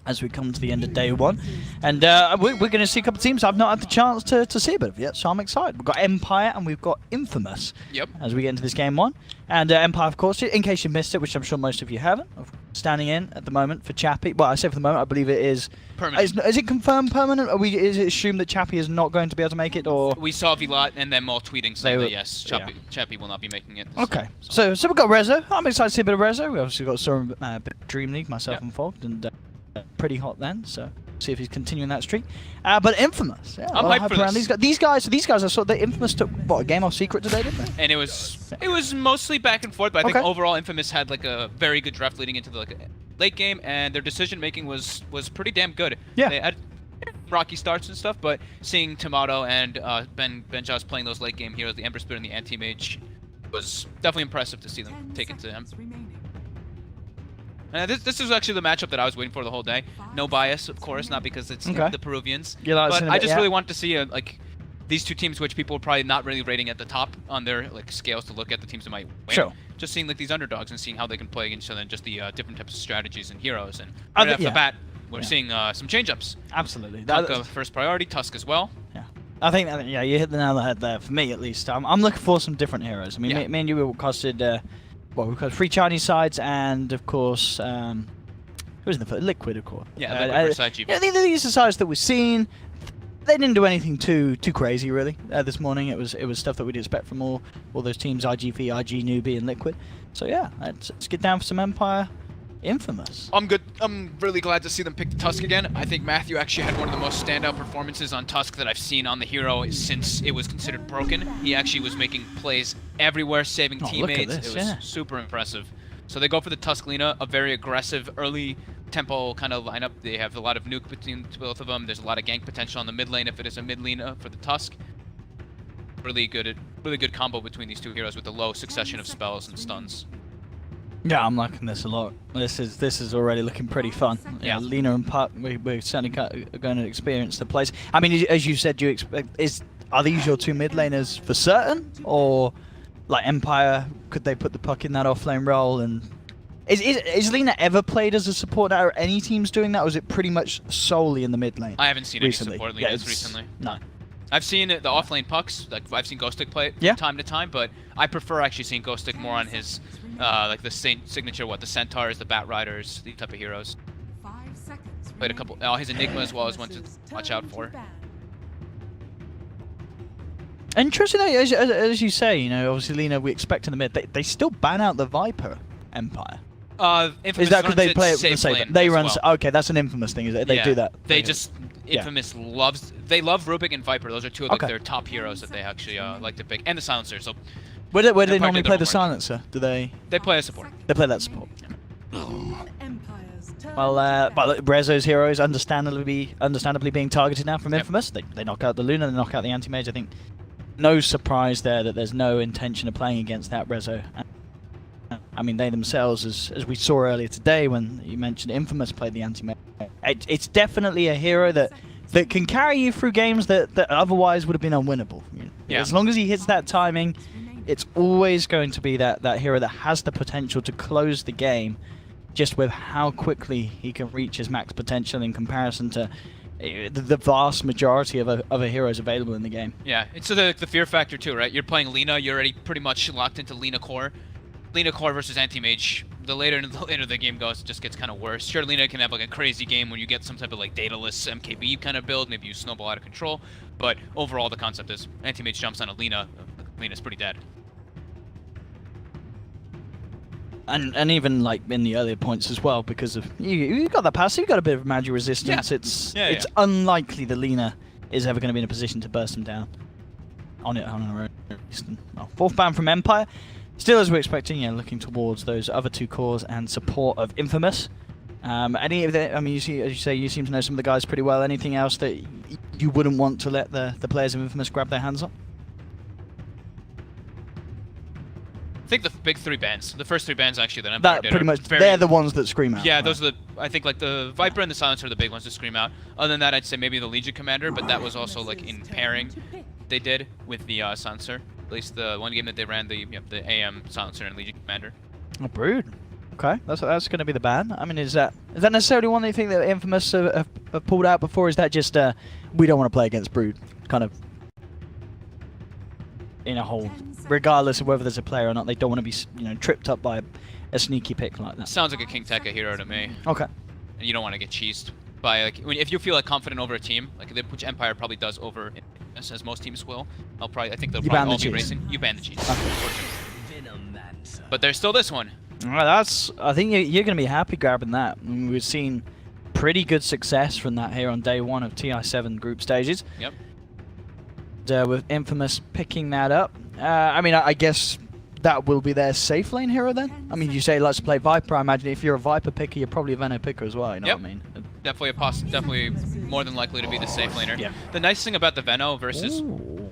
as we come to the end of day one. And we're going to see a couple of teams I've not had the chance to see a bit of yet, so I'm excited. We've got Empire and we've got Infamous as we get into this game one. And Empire, of course, in case you missed it, which I'm sure most of you haven't, standing in at the moment for Chappie. Well, I say for the moment, I believe it is permanent. Is it confirmed permanent? Is it assumed that Chappie is not going to be able to make it? Or we saw Vilot and them all tweeting saying that yes, Chappie will not be making it. Okay, so we've got Rezo. I'm excited to see a bit of Rezo. We obviously got some bit of Dream League, myself and Fogged, and pretty hot then, so see if he's continuing that streak. But Infamous, I'm hyped for this. These guys I saw that Infamous took what, a game off Secret today, didn't they? And it was mostly back and forth, but I think overall Infamous had like a very good draft leading into the late game, and their decision making was pretty damn good. Yeah. They had rocky starts and stuff, but seeing Tomato and Benjas playing those late game heroes, the Ember Spirit and the Anti-Mage, was definitely impressive to see them take it to him. And this is actually the matchup that I was waiting for the whole day. No bias, of course, not because it's the Peruvians. But I just really want to see like these two teams, which people are probably not really rating at the top on their like scales to look at the teams that might win. Sure. Just seeing like these underdogs and seeing how they can play against each other and just the different types of strategies and heroes. And right off the bat, we're seeing some change-ups. Absolutely. Tonka first priority, Tusk as well. Yeah. I think you hit the nail on the head there. For me, at least, I'm looking for some different heroes. I mean, me and you were costed. Well, we've got 3 Chinese sides, and of course, who's in the Liquid, of course. Yeah, Liquid versus IG. Yeah, these are sides that we've seen. They didn't do anything too crazy, really. This morning, it was stuff that we'd expect from all those teams: IGV, IG, Newbee, and Liquid. So yeah, let's get down for some Empire. Infamous. I'm good. I'm really glad to see them pick the Tusk again. I think Matthew actually had one of the most standout performances on Tusk that I've seen on the hero since it was considered broken. He actually was making plays everywhere, saving teammates. Look at this, it was super impressive. So they go for the Tusk Lina, a very aggressive early tempo kind of lineup. They have a lot of nuke between both of them. There's a lot of gank potential on the mid lane if it is a mid Lina for the Tusk. Really good combo between these two heroes with the low succession of spells and stuns. Yeah, I'm liking this a lot. This is already looking pretty fun. Yeah, Lina and Puck, we're certainly going to experience the plays. I mean, as you said, you expect are these your 2 mid laners for certain, or like Empire? Could they put the Puck in that offlane role? And is Lina ever played as a support? Are any teams doing that, or is it pretty much solely in the mid lane? I haven't seen recently. Any support Linas recently. No. I've seen the offlane Pucks, like I've seen Ghostic play it from time to time, but I prefer actually seeing Ghostic more on his like the signature, the Centaurs, the Bat Riders, these type of heroes. 5 seconds. Played a couple, his Enigma as well as one to watch out for. Interesting, as you say, you know, obviously Lina we expect in the mid. They still ban out the Viper Empire. Infamous is that because they play it with the safe same? They run. Well. Okay, that's an Infamous thing. Is it? They do that. They just Infamous loves. They love Rubik and Viper. Those are two of like, their top heroes that they actually like to pick, and the Silencer. So where do they normally play the Silencer? Do they? They play a support. They play that support. Well, Rezo's hero is understandably being targeted now from Infamous. They knock out the Luna, they knock out the Anti-Mage. I think no surprise there that there's no intention of playing against that Rezo. I mean, they themselves, as we saw earlier today when you mentioned Infamous played the Anti-Mage, it's definitely a hero that can carry you through games that otherwise would have been unwinnable. As long as he hits that timing, it's always going to be that hero that has the potential to close the game, just with how quickly he can reach his max potential in comparison to the vast majority of other heroes available in the game. Yeah, it's the fear factor too, right? You're playing Lina, you're already pretty much locked into Lina core. Lina core versus Anti-Mage, the later the game goes, it just gets kind of worse. Sure, Lina can have like a crazy game when you get some type of like dataless MKB kind of build, maybe you snowball out of control, but overall the concept is Anti-Mage jumps on a Lina, Lina's pretty dead. And even like in the earlier points as well, because of you got that passive, you got a bit of magic resistance. It's unlikely the Lina is ever going to be in a position to burst him down on her own. Well, 4th ban from Empire. Still, as we're expecting, looking towards those other 2 cores and support of Infamous. Any of the, I mean, as you say, you seem to know some of the guys pretty well. Anything else that you wouldn't want to let the players of Infamous grab their hands on? I think the big 3 bans, the first 3 bans actually that Empire did pretty much, they're the ones that scream out. Yeah, those are I think like the Viper and the Silencer are the big ones to scream out. Other than that, I'd say maybe the Legion Commander, but that was also like in pairing they did with the Silencer. At least the one game that they ran, the AM Silencer and Legion Commander. Oh, Brood. Okay, that's going to be the ban. I mean, is that necessarily one that you think that Infamous have pulled out before? Is that just we don't want to play against Brood, kind of in a whole, regardless of whether there's a player or not, they don't want to be tripped up by a sneaky pick like that? Sounds like a King Tekka hero to me. Okay. And you don't want to get cheesed by if you feel confident over a team, which Empire probably does over, as most teams will. I think they'll probably all be racing. You ban the cheese. Okay. But there's still this one. All right, I think you're going to be happy grabbing that. I mean, we've seen pretty good success from that here on day 1 of TI7 group stages. Yep. And, with Infamous picking that up, I mean, I guess that will be their safe lane hero then. I mean, you say let's play Viper. I imagine if you're a Viper picker, you're probably a Venom picker as well. You know what I mean? Definitely more than likely to be the safe laner. Yeah. The nice thing about the Veno versus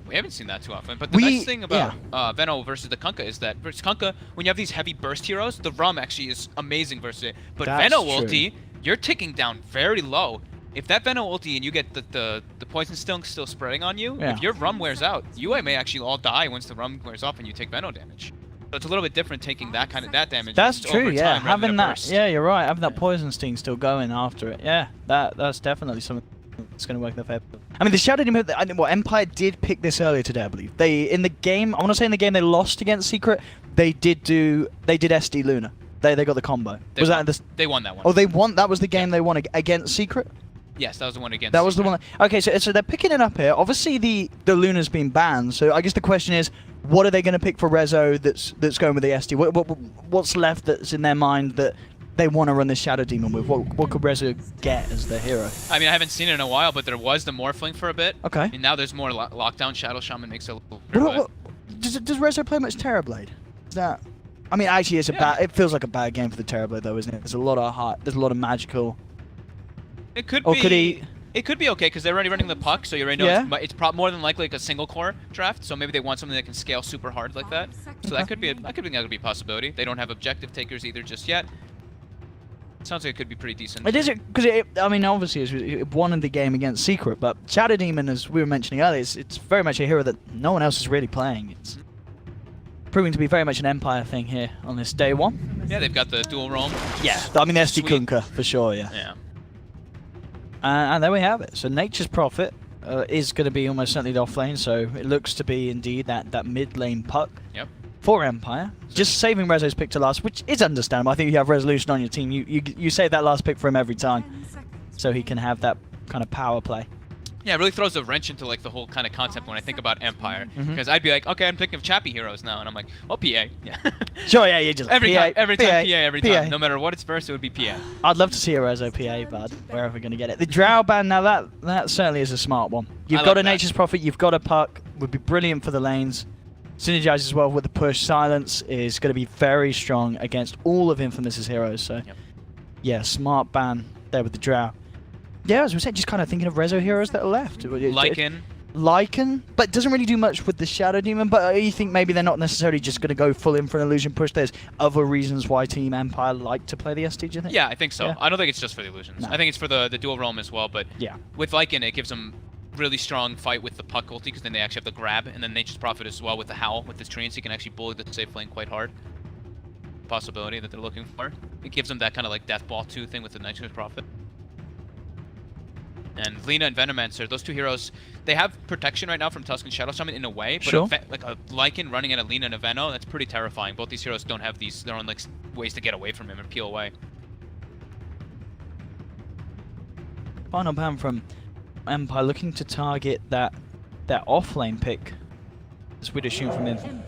we haven't seen that too often, but the nice thing about Veno versus the Kunkka is that versus Kunkka, when you have these heavy burst heroes, the Rum actually is amazing versus it. But Veno ulti, you're ticking down very low. If that Veno ulti and you get the poison still spreading on you, if your Rum wears out, you may actually all die once the Rum wears off and you take Veno damage. So it's a little bit different taking that damage. That's true, yeah. Having that, burst. yeah, you're right. Having that poison sting still going after it, yeah. That's definitely something that's going to work in their favor. I mean, the Shadow Demon, I think Empire did pick this earlier today, I believe. In the game, I want to say in the game they lost against Secret, they did SD Luna. They got the combo. They won that one. Oh, they won. That was the game they won against Secret. Yes, that was the one against. That was the one. Okay, so they're picking it up here. Obviously, the Luna's been banned. So I guess the question is, what are they going to pick for Rezo that's going with the SD? What's left that's in their mind that they want to run this Shadow Demon with? What could Rezo get as their hero? I mean, I haven't seen it in a while, but there was the Morphling for a bit. Okay. And now there's more Lockdown. Shadow Shaman makes it a little. Does Rezo play much Terrorblade? Is that? I mean, actually, it's it feels like a bad game for the Terrorblade, though, isn't it? There's a lot of heart. There's a lot of magical. It could be. It could be okay because they're already running the puck, so you already know it's more than likely like a single core draft. So maybe they want something that can scale super hard like that. So that could be that could be a possibility. They don't have objective takers either just yet. Sounds like it could be pretty decent. It is because I mean, obviously it won in the game against Secret, but Shadow Demon, as we were mentioning earlier, it's very much a hero that no one else is really playing. It's proving to be very much an Empire thing here on this day 1. Yeah, they've got the dual roam. Yeah, I mean, SD Kunkka for sure. Yeah. And there we have it. So Nature's Prophet is going to be almost certainly the off lane, so it looks to be indeed that mid lane puck for Empire. Just saving Rezo's pick to last, which is understandable. I think if you have Resolution on your team, you save that last pick for him every time, so he can have that kind of power play. Yeah, it really throws a wrench into like the whole kind of concept when I think about Empire, because I'd be like, okay, I'm thinking of Chappie heroes now, and I'm like, well, PA, yeah. Sure, yeah, you just every time, every time, no matter what it's first, it would be PA. I'd love to see a Rezo PA, bud. Where are we going to get it? The Drow ban, now that certainly is a smart one. You've got a Nature's Prophet, you've got a puck, would be brilliant for the lanes. Synergize as well with the push. Silence is going to be very strong against all of Infamous's heroes. So, yeah, smart ban there with the Drow. Yeah, as we said, just kind of thinking of Rezo heroes that are left. Lycan, but doesn't really do much with the Shadow Demon. But you think maybe they're not necessarily just going to go full in for an illusion push. There's other reasons why Team Empire like to play the SD, do you think? Yeah, I think so. Yeah. I don't think it's just for the illusions. No. I think it's for the dual roam as well. But with Lycan, it gives them really strong fight with the puck ulti, because then they actually have the grab, and then Nature's Prophet as well with the Howl, with this Treant, so you can actually bully the safe lane quite hard. Possibility that they're looking for. It gives them that kind of like Death Ball 2 thing with the Nature's Prophet. And Lina and Venomancer, those two heroes, they have protection right now from Tusk and Shadow Shaman in a way, but like a Lycan running at a Lina and a Veno, that's pretty terrifying. Both these heroes don't have their own like ways to get away from him and peel away. Final ban from Empire, looking to target that off-lane pick, as we'd assume from him.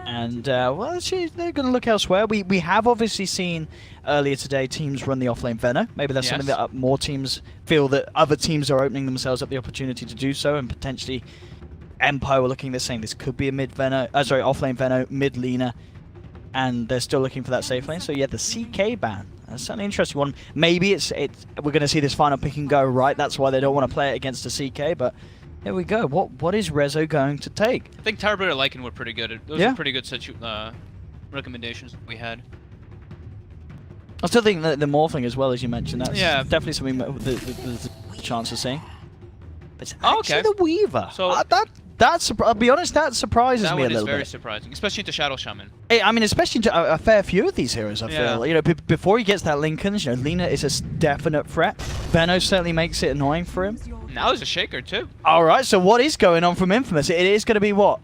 And, well, they're going to look elsewhere. We have obviously seen earlier today teams run the offlane Veno. Maybe that's something that more teams feel that other teams are opening themselves up the opportunity to do so, and potentially Empire were looking at this, saying this could be a offlane Veno, mid Lina, and they're still looking for that safe lane. So yeah, the CK ban. That's certainly an interesting one. Maybe we're going to see this final pick and go right. That's why they don't want to play it against a CK, but here we go. What is Rezo going to take? I think Terrorblade or Lycan were pretty good. Those are pretty good recommendations we had. I still think that the Morphling as well, as you mentioned, that's definitely something there's a chance of seeing. But it's actually the Weaver. So I'll be honest, that surprises me a little bit. That one is very surprising, especially into Shadow Shaman. I mean, especially to a fair few of these heroes, I feel. You know, before he gets that Lincoln, you know, Lina is a definite threat. Benno certainly makes it annoying for him. Now there's a Shaker, too. All right, so what is going on from Infamous? It is going to be what?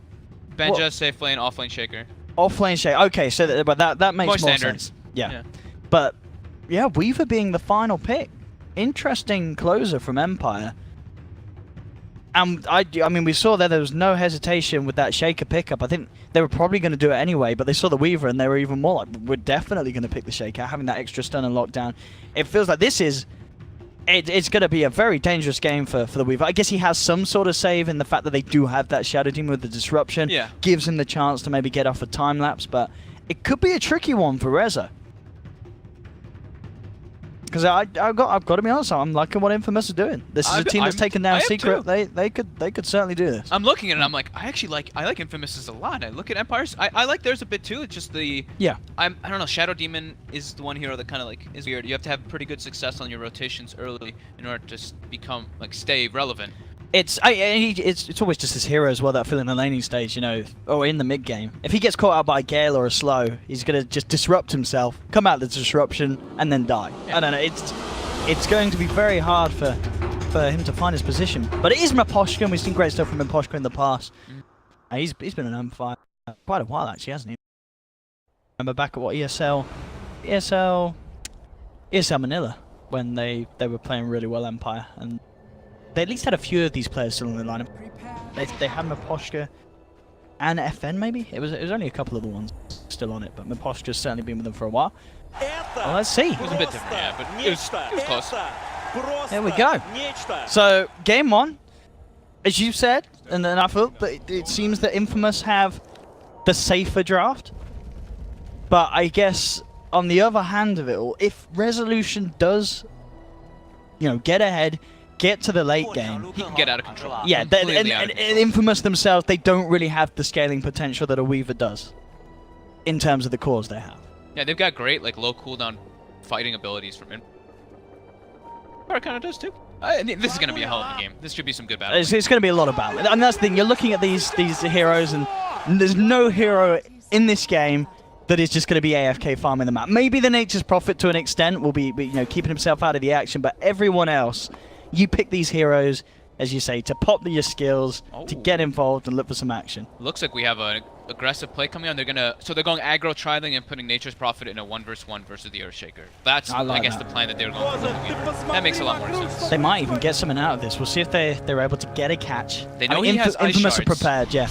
Benja, safe lane, off lane Shaker. Off lane Shaker. Okay, so but that makes more standard. sense. Yeah. But, yeah, Weaver being the final pick. Interesting closer from Empire. And I mean, we saw there was no hesitation with that Shaker pickup. I think they were probably going to do it anyway, but they saw the Weaver and they were even more like, we're definitely going to pick the Shaker, having that extra stun and lockdown. It feels like this is... It's going to be a very dangerous game for the Weaver. I guess he has some sort of save in the fact that they do have that Shadow Demon with the disruption. Yeah. Gives him the chance to maybe get off a time lapse, but it could be a tricky one for Reza. Because I've got to be honest, I'm liking what Infamous is doing. This is a team that's taken down Secret. They could certainly do this. I'm looking at it and I'm like, I like Infamous a lot. I look at Empires. I like theirs a bit too. It's just the I don't know. Shadow Demon is the one hero that kind of like is weird. You have to have pretty good success on your rotations early in order to become stay relevant. It's always just his hero as well that fill in the laning stage, you know, or in the mid game. If he gets caught out by Gale or a slow, he's gonna just disrupt himself, come out the disruption, and then die. I don't know. It's going to be very hard for him to find his position. But it is Miposhka, and we've seen great stuff from Miposhka in the past. He's been an M5 quite a while actually, hasn't he? Remember back at what ESL Manila when they were playing really well Empire and. They at least had a few of these players still in the lineup. They had Miposhka and FN maybe? It was only a couple of the ones still on it, but Miposhka's certainly been with them for a while. Well, let's see. It was a bit different, yeah, but it was close. There we go. So, game one, as you said, and then I thought that it seems that Infamous have the safer draft. But I guess, on the other hand of it all, if Resolution does, you know, get ahead, get to the late game. He can get out of control. Yeah, and Infamous themselves, they don't really have the scaling potential that a Weaver does in terms of the cores they have. Yeah, they've got great low cooldown fighting abilities from Empire kind of does too. This is going to be a hell of a game. This should be some good battles. It's going to be a lot of battle. And that's the thing, you're looking at these heroes and there's no hero in this game that is just going to be AFK farming the map. Maybe the Nature's Prophet to an extent will be you know, keeping himself out of the action, but everyone else... You pick these heroes, as you say, to pop your skills, to get involved and look for some action. Looks like we have an aggressive play coming on. They're going aggro trialing and putting Nature's Prophet in a 1v1 versus the Earthshaker. That's I guess the plan that they're going for. That makes a lot more sense. They might even get something out of this. We'll see if they're able to get a catch. They know he has Infamous ice are prepared, yeah.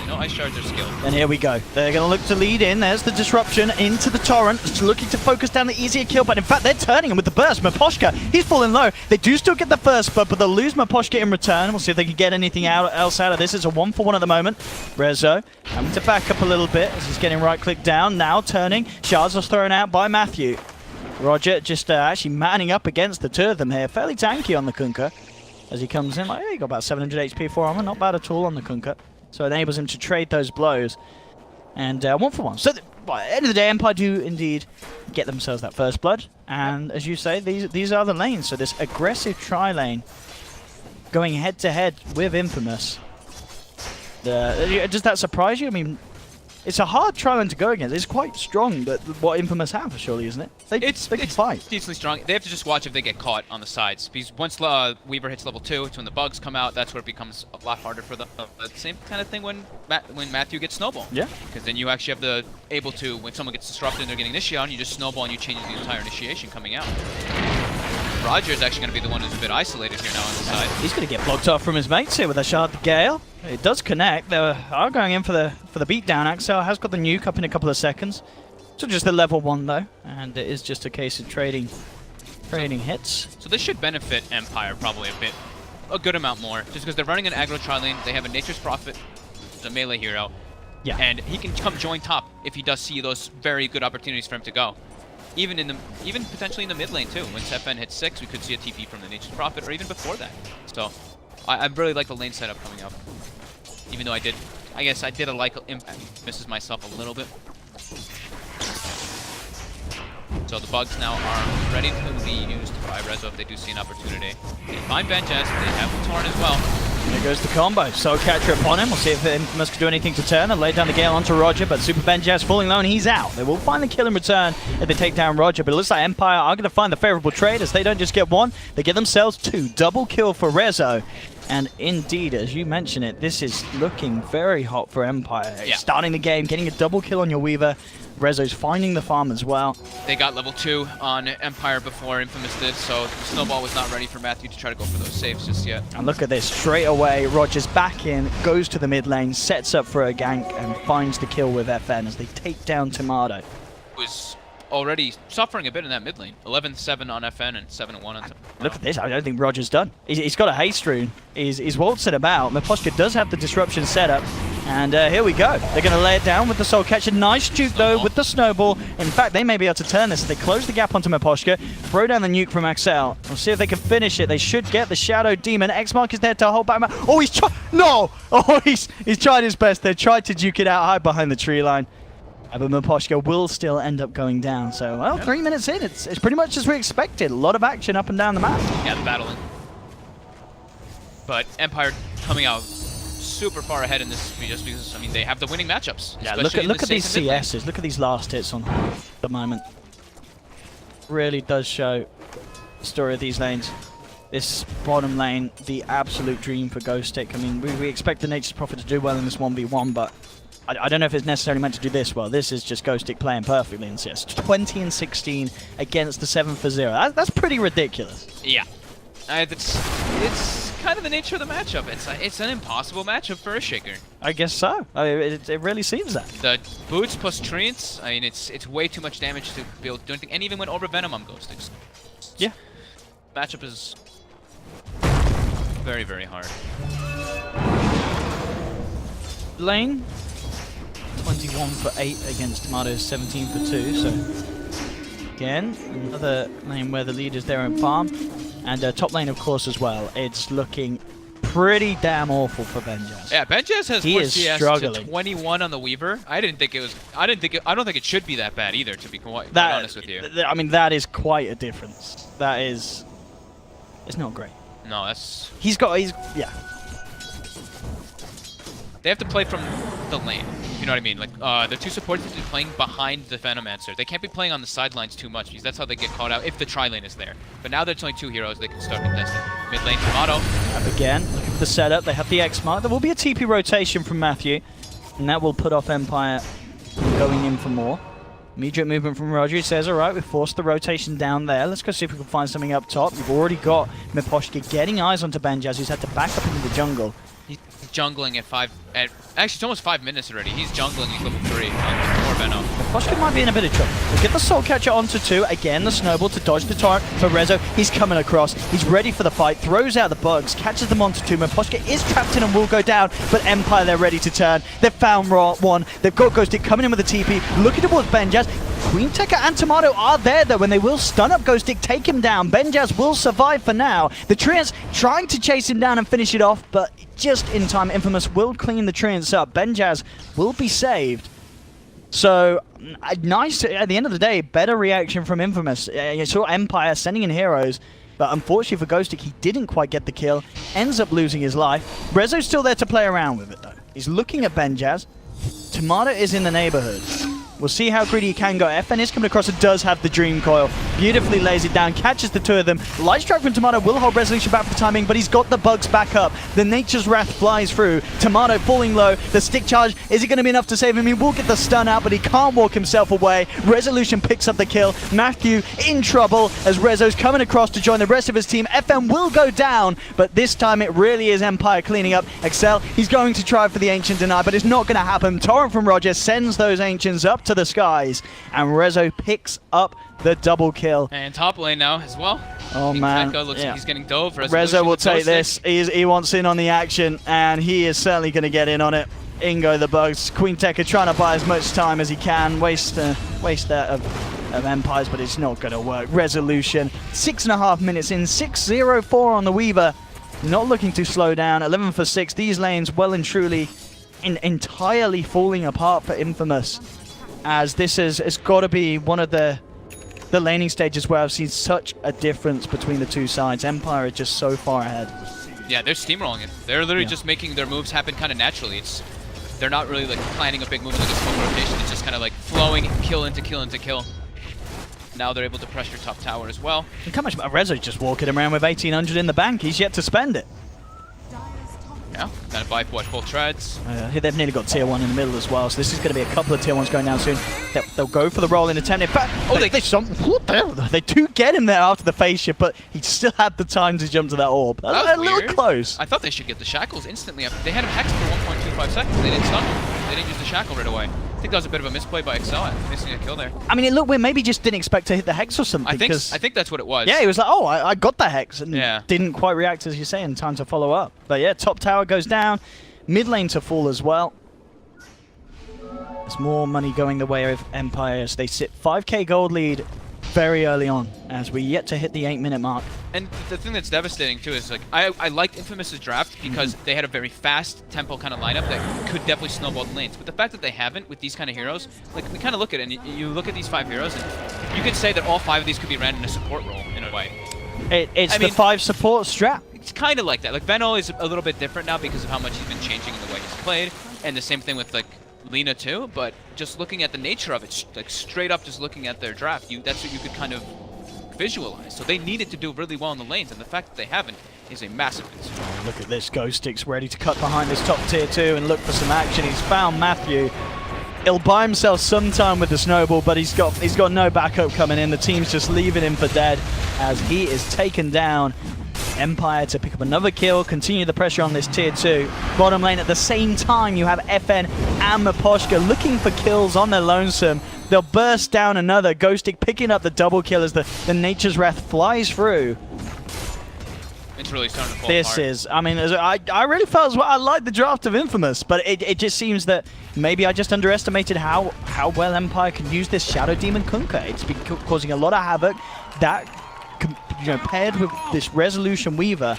No ice shards are skilled. And here we go. They're going to look to lead in. There's the disruption into the torrent. Just looking to focus down the easier kill, but in fact they're turning him with the burst. Miposhka, he's falling low. They do still get the first, but they'll lose Miposhka in return. We'll see if they can get anything else out of this. It's a 1-for-1 at the moment. Rezo having to back up a little bit as he's getting right click down. Now turning. Shards was thrown out by Matthew. Roger just actually manning up against the two of them here. Fairly tanky on the Kunkka as he comes in. Like, yeah, he got about 700 HP for armor. Not bad at all on the Kunkka. So it enables him to trade those blows. And 1-for-1. So, at the end of the day, Empire do indeed get themselves that first blood. And as you say, these are the lanes. So this aggressive tri-lane going head-to-head with Infamous. Does that surprise you? I mean, it's a hard tri-lane to go against. It's quite strong, but what Infamous have, surely, isn't it? They can fight. It's decently strong. They have to just watch if they get caught on the sides. Because once Weaver hits level 2, it's when the bugs come out. That's where it becomes a lot harder for them. The same kind of thing when Matthew gets snowball. Yeah. Because then you actually have when someone gets disrupted and they're getting initiated on, you just snowball and you change the entire initiation coming out. Roger is actually going to be the one who's a bit isolated here now on the side. He's going to get blocked off from his mates here with a shard to Gale. It does connect. They are going in for the beatdown. Axel has got the nuke up in a couple of seconds. So just the level 1 though, and it is just a case of trading hits. So this should benefit Empire probably a good amount more, just because they're running an aggro tri-lane. They have a Nature's Prophet, the melee hero, and he can come join top if he does see those very good opportunities for him to go. Even potentially in the mid lane too. When FN hits 6, we could see a TP from the Nature's Prophet, or even before that. So I really like the lane setup coming up. Even though I guess I did like impact misses myself a little bit. So the bugs now are ready to be used by Rezo if they do see an opportunity. They find Benjes, they have the Torrent as well. There goes the combo. Soul Catcher upon him. We'll see if Infamous can do anything to turn and lay down the Gale onto Roger, but Super Benjaz falling low and he's out. They will find the kill in return if they take down Roger, but it looks like Empire are going to find the favorable trade as they don't just get one, they get themselves two. Double kill for Rezo. And indeed, as you mentioned it, this is looking very hot for Empire. Yeah. Starting the game, getting a double kill on your Weaver. Rezo's finding the farm as well. They got level 2 on Empire before Infamous did, so Snowball was not ready for Matthew to try to go for those saves just yet. And look at this, straight away, Roger's back in, goes to the mid lane, sets up for a gank, and finds the kill with FN as they take down Tomato. Was already suffering a bit in that mid lane. 11-7 on FN and 7-1 on Look at this, I don't think Roger's done. He's got a haste rune. He's waltzing about. Miposhka does have the disruption set up. And here we go. They're going to lay it down with the Soul Catcher. Nice juke though with the Snowball. In fact, they may be able to turn this. They close the gap onto Miposhka. Throw down the nuke from Axel. We'll see if they can finish it. They should get the Shadow Demon. X-Mark is there to hold back. Oh, he's no! Oh, he's tried his best. They tried to duke it out high behind the tree line. But Miposhka will still end up going down. So, well, 3 minutes in, it's pretty much as we expected. A lot of action up and down the map. Yeah, the battling. But Empire coming out super far ahead in this just because, I mean, they have the winning matchups. Yeah, look at these CSs. Look at these last hits on the moment. Really does show the story of these lanes. This bottom lane, the absolute dream for Ghostic. I mean, we expect the Nature's Prophet to do well in this 1v1, but I don't know if it's necessarily meant to do this well. This is just Ghostic playing perfectly in CS. 20 and 16 against the 7 for 0. That's pretty ridiculous. Yeah. It's kind of the nature of the matchup. It's an impossible matchup for a Shaker. I guess so. It really seems that. The boots plus treants, I mean, it's way too much damage to be able to do anything. And even when over Venom on Ghostic. Yeah. Matchup is very, very hard. Lane 21 for 8 against Tomatoes 17 for 2. So again, another lane where the lead is there in farm, and top lane of course as well. It's looking pretty damn awful for Benjaz. Yeah, Benjaz has he is CS struggling. to 21 on the Weaver. I don't think it should be that bad either, to be quite honest with you. I mean, that is quite a difference. That is, it's not great. No, that's. He's yeah. They have to play from the lane. You know what I mean? Like, the two supports have to be playing behind the Venomancer. They can't be playing on the sidelines too much because that's how they get caught out if the tri-lane is there. But now there's only 2 heroes, they can start contesting. Mid lane, Tomato. Up again, looking for the setup. They have the X-Mark. There will be a TP rotation from Matthew, and that will put off Empire going in for more. Immediate movement from Roger. He says, alright, we've forced the rotation down there. Let's go see if we can find something up top. You've already got Miposhka getting eyes onto Benjaz, who's had to back up into the jungle. He's jungling actually, it's almost 5 minutes already. He's jungling at level 3 on 4 Venom. Miposhka might be in a bit of trouble. We'll get the Soul Catcher onto 2. Again, the Snowball to dodge the torrent for Rezo. He's coming across. He's ready for the fight. Throws out the bugs. Catches them onto 2. Miposhka is trapped in and will go down. But Empire, they're ready to turn. They've found one. They've got Ghostic coming in with a TP. Looking towards Benjaz. Queen Tekka and Tomato are there though, when they will stun up Ghostic, take him down. Benjaz will survive for now. The Treants trying to chase him down and finish it off, but just in time, Infamous will clean the Treants up. Benjaz will be saved. So, nice, at the end of the day, better reaction from Infamous. You saw Empire sending in heroes, but unfortunately for Ghostic, he didn't quite get the kill. Ends up losing his life. Rezo's still there to play around with it though. He's looking at Benjaz. Tomato is in the neighborhood. We'll see how greedy he can go. FN is coming across and does have the Dream Coil. Beautifully lays it down, catches the 2 of them. Light Strike from Tomato will hold Resolution back for the timing, but he's got the bugs back up. The Nature's Wrath flies through. Tomato falling low. The stick charge, is it going to be enough to save him? He will get the stun out, but he can't walk himself away. Resolution picks up the kill. Matthew in trouble as Rezo's coming across to join the rest of his team. FN will go down, but this time it really is Empire cleaning up. Excel, he's going to try for the Ancient Deny, but it's not going to happen. Torrent from Roger sends those Ancients up to the skies, and Rezo picks up the double kill. And top lane now as well. Oh man, looks like he's getting dove. Rezo will take this. He wants in on the action, and he is certainly going to get in on it. In go the bugs. Queen Tekka trying to buy as much time as he can. Waste that of Empires, but it's not going to work. Resolution, 6.5 minutes in, 6-0-4 on the Weaver. Not looking to slow down. 11 for 6. These lanes well and truly entirely falling apart for Infamous, as this has got to be one of the laning stages where I've seen such a difference between the two sides. Empire are just so far ahead. Yeah, they're steamrolling it. They're literally just making their moves happen kind of naturally. They're not really like planning a big move like a smoke rotation. It's just kind of like flowing kill into kill into kill. Now they're able to pressure top tower as well. Look how much Rezo's just walking around with 1,800 in the bank. He's yet to spend it. Yeah, kind of watch both treads. They've nearly got tier 1 in the middle as well, so this is going to be a couple of tier 1s going down soon. They'll go for the roll in attempt. In fact, they do get him there after the phase shift, but he still had the time to jump to that orb. That was a little close. I thought they should get the shackles instantly. They had him hexed for 1.25 seconds. They didn't stun him. They didn't use the shackle right away. I think that was a bit of a misplay by Excel, missing a kill there. I mean, it looked weird. Maybe just didn't expect to hit the hex or something. I think that's what it was. Yeah, he was like, oh, I got the hex, and didn't quite react as you say in time to follow up. But yeah, top tower goes down. Mid lane to fall as well. There's more money going the way of Empire as they sit 5k gold lead very early on as we're yet to hit the 8-minute mark. And the thing that's devastating too is like I liked Infamous's draft because they had a very fast tempo kind of lineup that could definitely snowball the lanes. But the fact that they haven't with these kind of heroes, like we kind of look at it and you look at these 5 heroes and you could say that all 5 of these could be ran in a support role in a way. It's the 5 support strat. It's kind of like that. Like Veno is a little bit different now because of how much he's been changing in the way he's played, and the same thing with like Lina too. But just looking at the nature of it, like straight up, just looking at their draft, that's what you could kind of visualize. So they needed to do really well in the lanes, and the fact that they haven't is a massive concern. Look at this, Ghostix ready to cut behind this top tier 2 and look for some action. He's found Matthew. He'll buy himself some time with the snowball, but he's got no backup coming in. The team's just leaving him for dead as he is taken down. Empire to pick up another kill, continue the pressure on this tier 2. Bottom lane at the same time, you have FN and Miposhka looking for kills on their lonesome. They'll burst down another. Ghostic picking up the double kill as the Nature's Wrath flies through. It's really starting to fall This apart. is, I mean, I really felt as well. I like the draft of Infamous, but it just seems that maybe I just underestimated how well Empire can use this Shadow Demon Kunkka. It's been causing a lot of havoc. That, paired with this Resolution Weaver,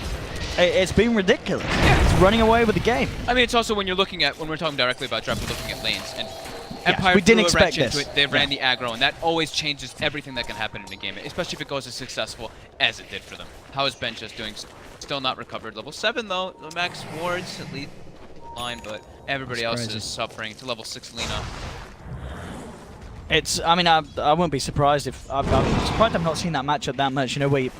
it's been ridiculous. Yeah. It's running away with the game. I mean, it's also when we're talking directly about draft, we're looking at lanes. And Yes, Empire we didn't threw a expect wrench this. into it. They ran the aggro, and that always changes everything that can happen in a game, especially if it goes as successful as it did for them. How is Ben just doing? Still not recovered. Level 7 though. The max wards at least line, but everybody else is suffering. To level 6 Lina. It's, I mean, I wouldn't be surprised if, I'm surprised I've not seen that matchup that much, where you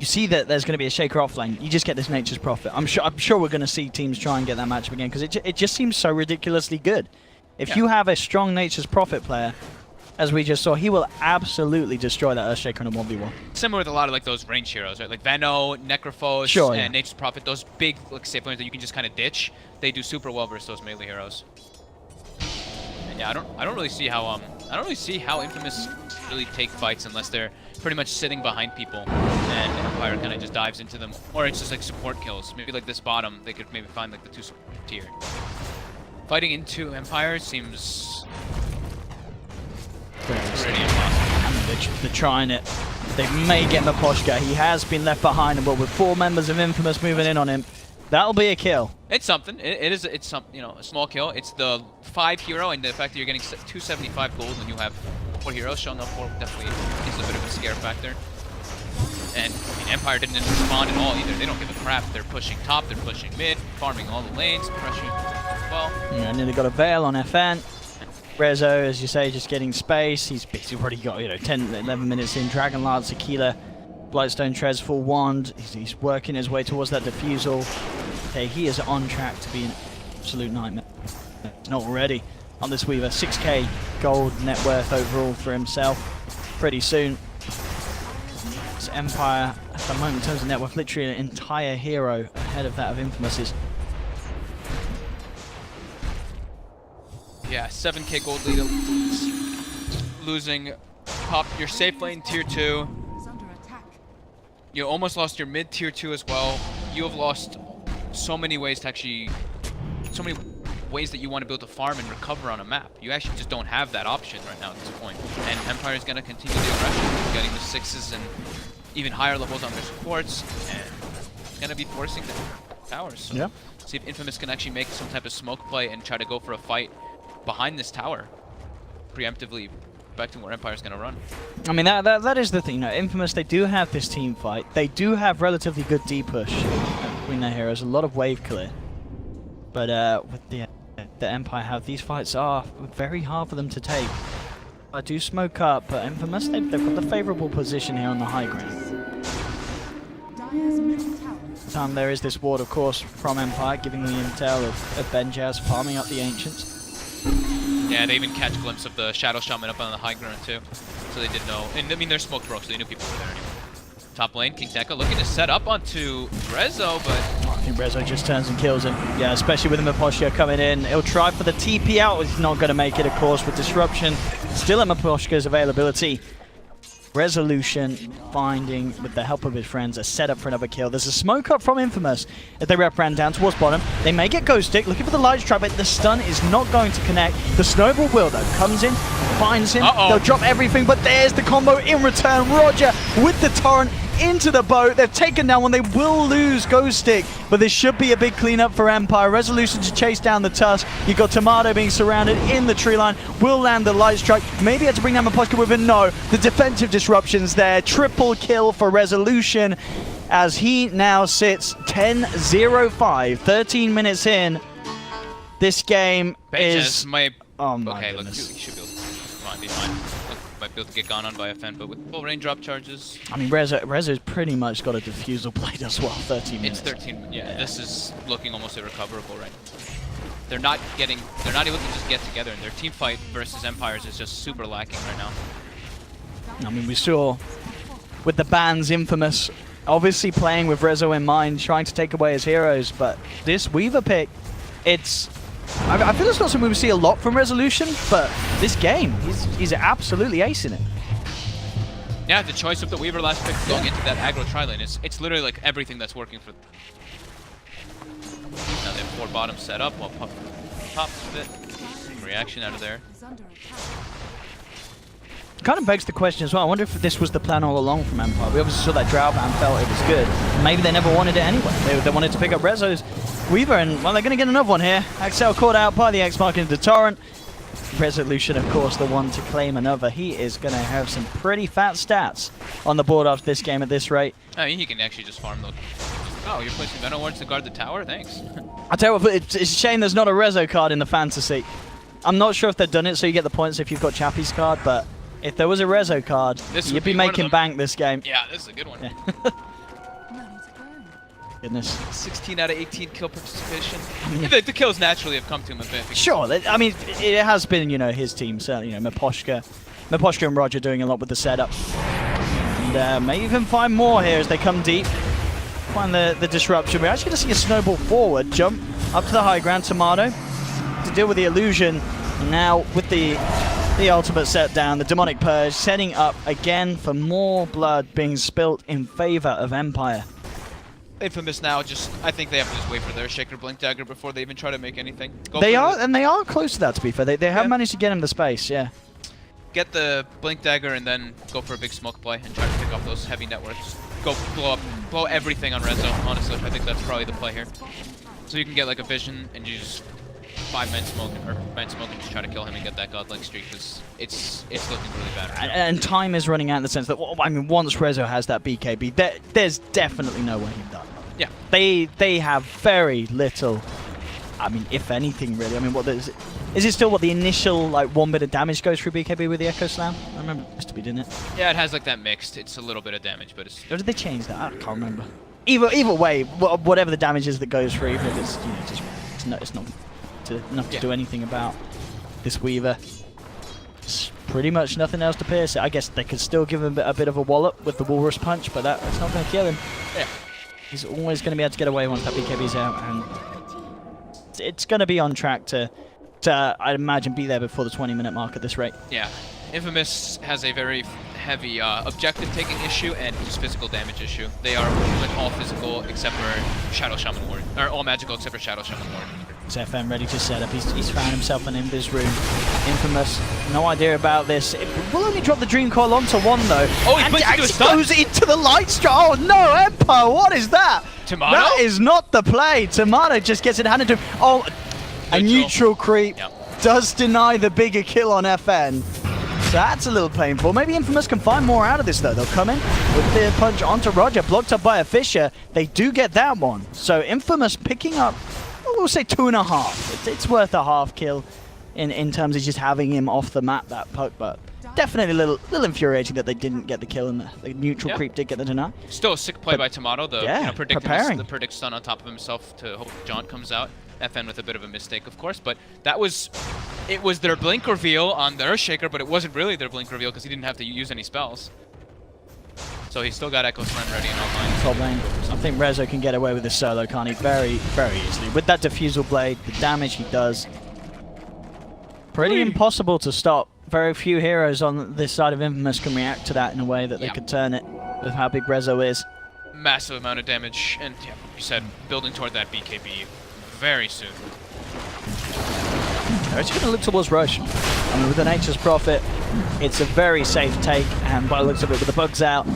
see that there's going to be a Shaker off lane, you just get this Nature's Prophet. I'm sure we're going to see teams try and get that matchup again, because it just seems so ridiculously good. If you have a strong Nature's Prophet player, as we just saw, he will absolutely destroy that Earthshaker in a 1v1. Similar with a lot of like those range heroes, right? Like Veno, Necrophos, and Nature's Prophet, those big like safe lanes that you can just kind of ditch. They do super well versus those melee heroes. And yeah, I don't really see how Infamous really take fights unless they're pretty much sitting behind people and Empire kind of just dives into them, or it's just like support kills. Maybe like this bottom, they could maybe find like the 2 support tier. Fighting into Empire seems pretty impossible. They're trying it. They may get Miposhka. He has been left behind, but with 4 members of Infamous moving in on him, that'll be a kill. It's something. It's some, a small kill. It's the 5 hero, and the fact that you're getting 275 gold when you have 4 heroes showing up for definitely is a bit of a scare factor. And I mean, Empire didn't respond at all either. They don't give a crap. They're pushing top, they're pushing mid, farming all the lanes, pressuring as well. Yeah, and then they got a Veil on FN. Rezo, as you say, just getting space. He's basically already got 10, 11 minutes in. Dragon Lance, Aquila, Blightstone Trez, full wand. He's working his way towards that defusal. Okay, he is on track to be an absolute nightmare. Not already on this Weaver. 6k gold net worth overall for himself. Pretty soon. This Empire at the moment in terms of net worth, literally an entire hero ahead of that of Infamous's. Yeah, 7k gold lead, losing your safe lane tier 2. You almost lost your mid tier 2 as well. You have lost so many ways that you want to be able to farm and recover on a map. You actually just don't have that option right now at this point. And Empire is going to continue the aggression, getting the 6s and even higher levels on their supports, and going to be forcing the towers. So see if Infamous can actually make some type of smoke play and try to go for a fight behind this tower, preemptively expecting where Empire's going to run. I mean, that is the thing. Infamous, they do have this team fight. They do have relatively good D push. between their heroes. A lot of wave clear. But with the Empire have, these fights are very hard for them to take. I do smoke up, but Infamous, they've got the favourable position here on the high ground. There is this ward, of course, from Empire, giving the intel of Benjaz farming up the Ancients. Yeah, they even catch a glimpse of the Shadow Shaman up on the high ground too. So they did know. And I mean, they're smoke broke, so they knew people were there anyway. Top lane, King Tekka looking to set up onto Rezo, but... I think Rezo just turns and kills him. Yeah, especially with Miposhka coming in. He'll try for the TP out. He's not going to make it, of course, with Disruption. Still at Miposhka's availability. Resolution finding, with the help of his friends, a setup for another kill. There's a smoke up from Infamous as they rep ran down towards bottom. They may get Ghost Stick, looking for the light strike, but the stun is not going to connect. The Snowball will, though. Comes in, finds him. They'll drop everything, but there's the combo in return. Roger with the torrent into the boat. They've taken down one. They will lose Ghost Stick, but this should be a big cleanup for Empire. Resolution to chase down the Tusk. You've got Tomato being surrounded in the tree line. Will land the light strike. Maybe had to bring down Miposhka with it. No, the defensive disruptions there. Triple kill for Resolution as he now sits 10-0-5. 13 minutes in. This game is... Oh my goodness. Look, you should be able to be fine. Might be able to get gone on by a Fen, but with full raindrop charges... I mean, Rezo's pretty much got a defusal blade as well, 13 minutes. It's 13, yeah. This is looking almost irrecoverable right now. They're not able to just get together, and their team fight versus Empires is just super lacking right now. I mean, we saw with the bans Infamous obviously playing with Rezo in mind, trying to take away his heroes, but this Weaver pick, it's... I feel it's not something we see a lot from Resolution, but this game, he's absolutely acing it. Yeah, the choice of the Weaver last pick going into that aggro tri-lane, it's literally like everything that's working for them. Now they have 4 bottoms set up, while Puff pops a bit. Reaction out of there. Kind of begs the question as well, I wonder if this was the plan all along from Empire. We obviously saw that Drow ban, felt it was good. Maybe they never wanted it anyway. They wanted to pick up Rezo's Weaver, and well, they're going to get another one here. Axel caught out by the X-Mark into the Torrent. Resolution, of course, the one to claim another. He is going to have some pretty fat stats on the board after this game at this rate. I mean, he can actually just farm those. Oh, you're placing Venom Wards to guard the tower? Thanks. I tell you what, it's a shame there's not a Rezo card in the fantasy. I'm not sure if they've done it so you get the points if you've got Chappie's card, but if there was a Rezo card, you'd be making bank this game. Yeah, this is a good one. Yeah. Goodness. 16 out of 18 kill participation. The kills naturally have come to him a bit. Sure, I mean, it has been, you know, his team, certainly, you know, Miposhka and Roger doing a lot with the setup. And may even find more here as they come deep. Find the disruption. We're actually going to see a snowball forward, jump up to the high ground, Tomato, to deal with the illusion. And now with the ultimate set down, the Demonic Purge, setting up again for more blood being spilt in favor of Empire. Infamous now, I think they have to just wait for their Shaker Blink Dagger before they even try to make anything. They are close to that, to be fair. They have managed to get him the space, yeah. Get the Blink Dagger and then go for a big smoke play and try to pick off those heavy networks. Go blow everything on Rezo, honestly. I think that's probably the play here. So you can get like a vision and you just 5-man smoke and just try to kill him and get that godlike streak, because it's looking really bad right now. And time is running out in the sense that, I mean, once Rezo has that BKB, there's definitely no way he'd die. Yeah. They have very little, I mean, if anything, really. I mean, is it still the initial, like, 1 bit of damage goes through BKB with the Echo Slam? I remember it used to be, didn't it? Yeah, it has, like, that mixed. It's a little bit of damage, but it's... Or did they change that? I can't remember. Either way, whatever the damage is that goes through, even if it's, you know, it's not enough to do anything about this Weaver. It's pretty much nothing else to pierce it. I guess they could still give him a bit of a wallop with the Walrus Punch, but that's not going to kill him. Yeah. He's always going to be able to get away once that BKB's out, and it's going to be on track to I'd imagine, be there before the 20-minute mark at this rate. Yeah. Infamous has a very heavy objective taking issue and just physical damage issue. They are all physical except for Shadow Shaman Ward, or all magical except for Shadow Shaman Ward. FM ready to set up. He's found himself an Invis room. Infamous, no idea about this. It will only drop the Dream Coil onto one though. Oh, he goes into the light strike. Oh no, Empire, what is that? Tomato? That is not the play. Tomato just gets it handed to him. Oh, a neutral creep does deny the bigger kill on FN. That's a little painful. Maybe Infamous can find more out of this, though. They'll come in with the punch onto Roger, blocked up by a Fisher. They do get that one. So Infamous picking up, we'll say 2.5. It's worth a half kill in terms of just having him off the map, that puck, but definitely a little infuriating that they didn't get the kill and the neutral creep did get the deny. Still a sick play by Tomato, though. Yeah, the predict stun on top of himself to hope Jaunt comes out. FN with a bit of a mistake, of course, but it was their blink reveal on the Earthshaker, but it wasn't really their blink reveal because he didn't have to use any spells. So he's still got Echo Slam ready and online. Top lane. I think Rezo can get away with this solo, can't he? Very, very easily. With that Diffusal Blade, the damage he does, pretty impossible to stop. Very few heroes on this side of Infamous can react to that in a way that they could turn it with how big Rezo is. Massive amount of damage, and yeah, you said building toward that BKB very soon. They're actually going to look towards Roche. I mean, with the Nature's Prophet, it's a very safe take, and by the looks of it, with the bugs out,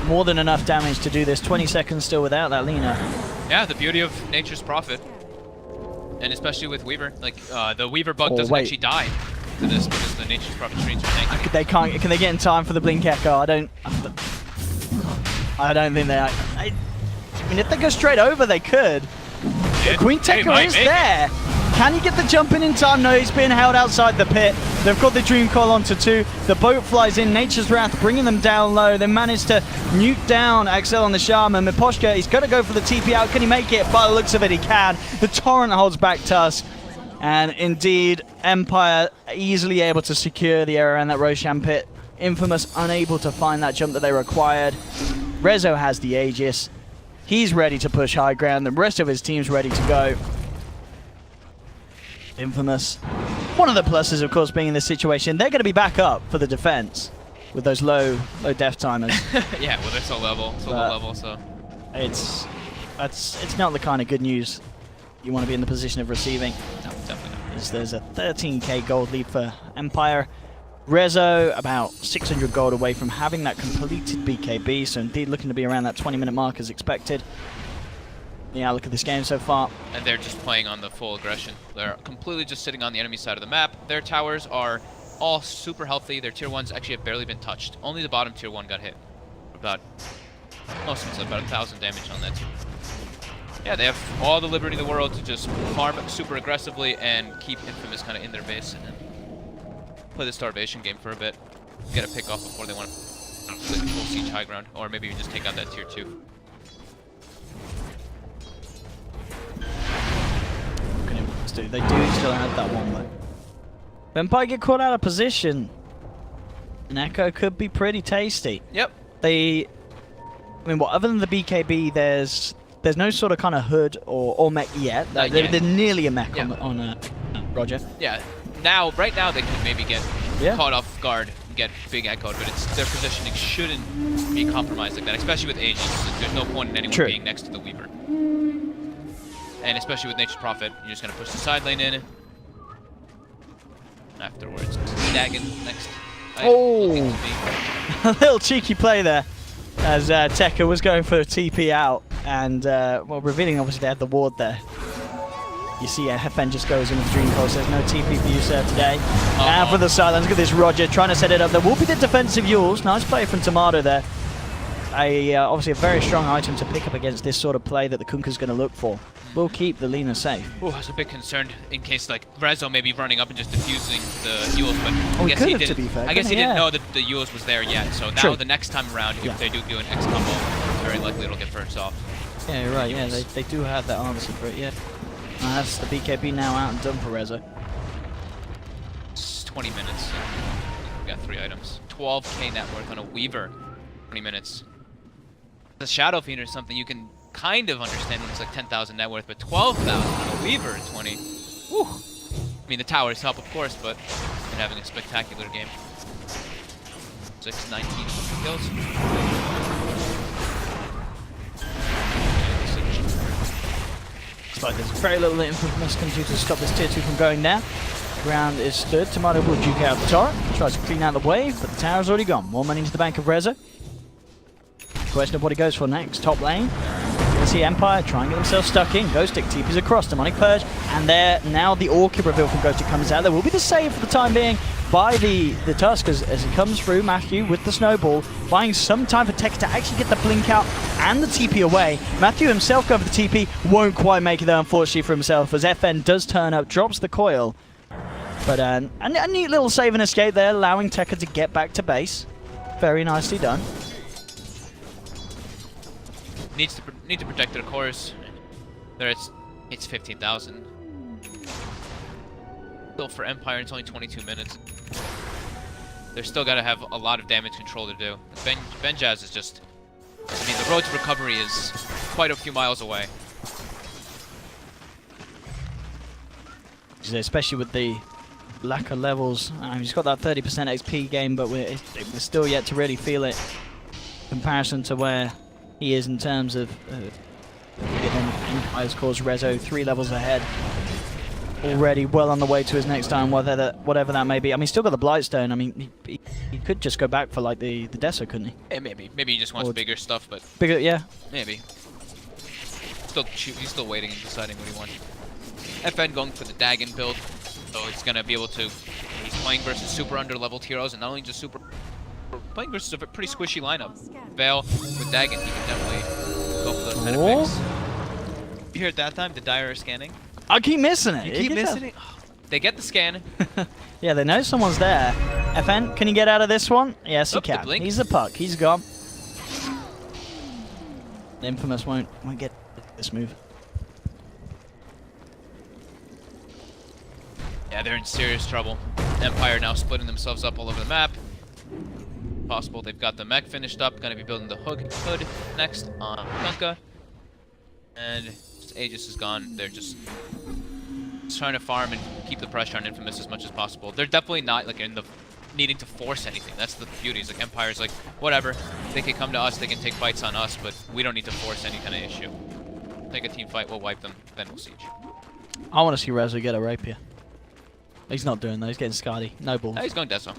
more than enough damage to do this. 20 seconds still without that Lina. Yeah, the beauty of Nature's Prophet, and especially with Weaver, like the Weaver bug doesn't actually die to this because the Nature's Prophet screens are tanking. They can't. Can they get in time for the Blink Echo? I don't think they are. I mean, if they go straight over, they could. Queen Tekka is there. Can he get the jump in time? No, he's being held outside the pit. They've got the Dream Coil onto 2. The boat flies in. Nature's Wrath bringing them down low. They managed to nuke down Axel on the Shaman. Miposhka, he's going to go for the TP out. Can he make it? By the looks of it, he can. The Torrent holds back Tusk. And indeed, Empire easily able to secure the area around that Roshan pit. Infamous unable to find that jump that they required. Rezo has the Aegis. He's ready to push high ground. The rest of his team's ready to go. Infamous. One of the pluses, of course, being in this situation, they're going to be back up for the defense with those low death timers. Yeah, well, they're so level, low level, so it's not the kind of good news you want to be in the position of receiving. No, definitely not. There's a 13k gold lead for Empire. Rezo about 600 gold away from having that completed BKB, so indeed looking to be around that 20-minute mark as expected. Yeah, look at this game so far. And they're just playing on the full aggression. They're completely just sitting on the enemy side of the map. Their towers are all super healthy. Their tier 1s actually have barely been touched. Only the bottom tier 1 got hit. About 1,000 damage on that tier. Yeah, they have all the liberty in the world to just farm super aggressively and keep Infamous kind of in their base and then play the starvation game for a bit. Get a pick off before they want to play the full siege high ground, or maybe even just take out that tier 2. They do still have that one though. Empire get caught out of position. An Echo could be pretty tasty. Yep. I mean, what other than the BKB, there's no sort of kind of hood or mech yet. They're nearly a mech on Roger. Yeah. Right now they could maybe get caught off guard and get big echoed, but their positioning shouldn't be compromised like that, especially with Aegis. There's no point in anyone being next to the Weaver. And especially with Nature's Prophet, you're just going to push the side lane in. Afterwards, Dagon next. A little cheeky play there as Tekka was going for a TP out and, well, revealing obviously they had the ward there. You see FN just goes in with Dream Coil, says no TP for you, sir, today. And for the silence, look at this Roger trying to set it up. There will be the defensive Yules. Nice play from Tomato there. Obviously a very strong item to pick up against this sort of play that the Kunka's going to look for. Will keep the Lina safe. Oh, I was a bit concerned in case like Rezo maybe running up and just diffusing the Yules, but I guess he didn't. I guess he didn't know that the Yules was there yet. So now the next time around, if they do an X combo, very likely it'll get burst off. Yeah, you're right. Yeah, they do have that answer for it. Yeah, that's the BKB now out and done for Rezo. It's 20 minutes. We got 3 items. 12k net worth on a Weaver. 20 minutes. The Shadow Fiend or something you can kind of understand when it's like 10,000 net worth, but 12,000 on a Weaver at 20. Whew. I mean, the towers help, of course, but they're having a spectacular game. 6-19 kills. Despite there's very little that Infamous can do to stop this tier 2 from going down. Ground is stood. Tomato will duke out the turret. Tries to clean out the wave, but the tower's already gone. More money into the bank of Rezo. Question of what he goes for next. Top lane. You see Empire try and get themselves stuck in. Ghost Stick TP's across. Demonic Purge. And there now the Orchid reveal from Ghost Stick comes out. There will be the save for the time being by the Tusk as he comes through. Matthew with the snowball, buying some time for Tekka to actually get the blink out and the TP away. Matthew himself going for the TP, won't quite make it there unfortunately for himself as FN does turn up, drops the coil. But a neat little save and escape there, allowing Tekka to get back to base. Very nicely done. Need to protect their cores. There it's 15,000. Still for Empire, it's only 22 minutes. They're still got to have a lot of damage control to do. Benjaz is just... I mean, the road to recovery is quite a few miles away. Especially with the lack of levels. He's got that 30% XP gain, but we're still yet to really feel it in comparison to where he is in terms of Empire's cause. Rezo 3 levels ahead. Already well on the way to his next time, whatever that may be. I mean, still got the Blightstone. I mean, he could just go back for like the Deso, couldn't he? Yeah, maybe he just wants bigger stuff, but bigger, yeah. Maybe. He's still waiting and deciding what he wants. FN going for the Dagon build, so he's gonna be able to. He's playing versus super under-leveled heroes, and not only just playing versus a pretty squishy lineup. Veil with Dagon, he can definitely go for those kind of picks. You hear it that time? The Dire are scanning. I keep missing it. You keep missing it? They get the scan. Yeah, they know someone's there. FN, can you get out of this one? Yes, he can. He's a puck. He's gone. The Infamous won't get this move. Yeah, they're in serious trouble. Empire now splitting themselves up all over the map. Possible they've got the mech finished up. Gonna be building the hood next on Kunkka. And Aegis is gone. They're just trying to farm and keep the pressure on Infamous as much as possible. They're definitely not like in the needing to force anything. That's the beauty. It's like Empire's like, whatever. They can come to us, they can take fights on us, but we don't need to force any kind of issue. Take a team fight, we'll wipe them, then we'll siege. I want to see Rezo get a rapier. He's not doing that. He's getting Skadi. No balls. He's going Deso.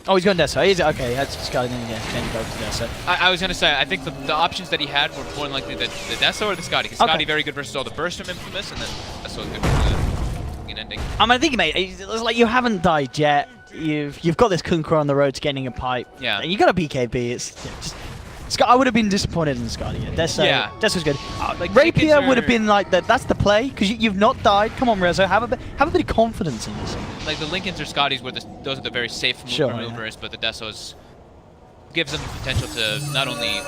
Oh, he's going Deso. He's okay. He had Skadi, then he changed over to Deso. I was gonna say, I think the options that he had were more than likely the Deso or the Skadi. Because Skadi very good versus all the burst from Infamous, and then Deso good for the ending. I mean, I think, mate, it's like you haven't died yet. You've got this Kunkka on the road to getting a pipe. Yeah. And you got a BKB. It's just. I would have been disappointed in Skadi. Yeah. Deso's good. Like rapier would have been like that's the play because you've not died. Come on, Rezo, have a bit of confidence in this. Like the Lincolns or Scotties were those are the very safe maneuvers, but the Desos gives them the potential to not only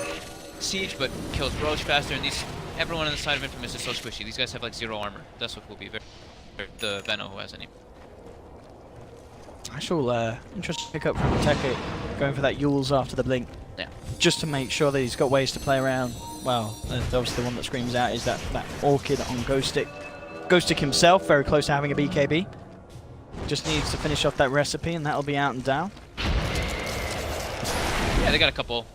siege but kill Roach faster. And everyone on the side of Infamous is so squishy. These guys have like 0 armor. Deso will be the Veno who has any. Actual interesting pickup from Tekka, going for that Yules after the blink. Yeah. Just to make sure that he's got ways to play around. Well, obviously the one that screams out is that Orchid on Ghost Stick. Ghost Stick himself, very close to having a BKB. Just needs to finish off that recipe and that'll be out and down. Yeah, they got a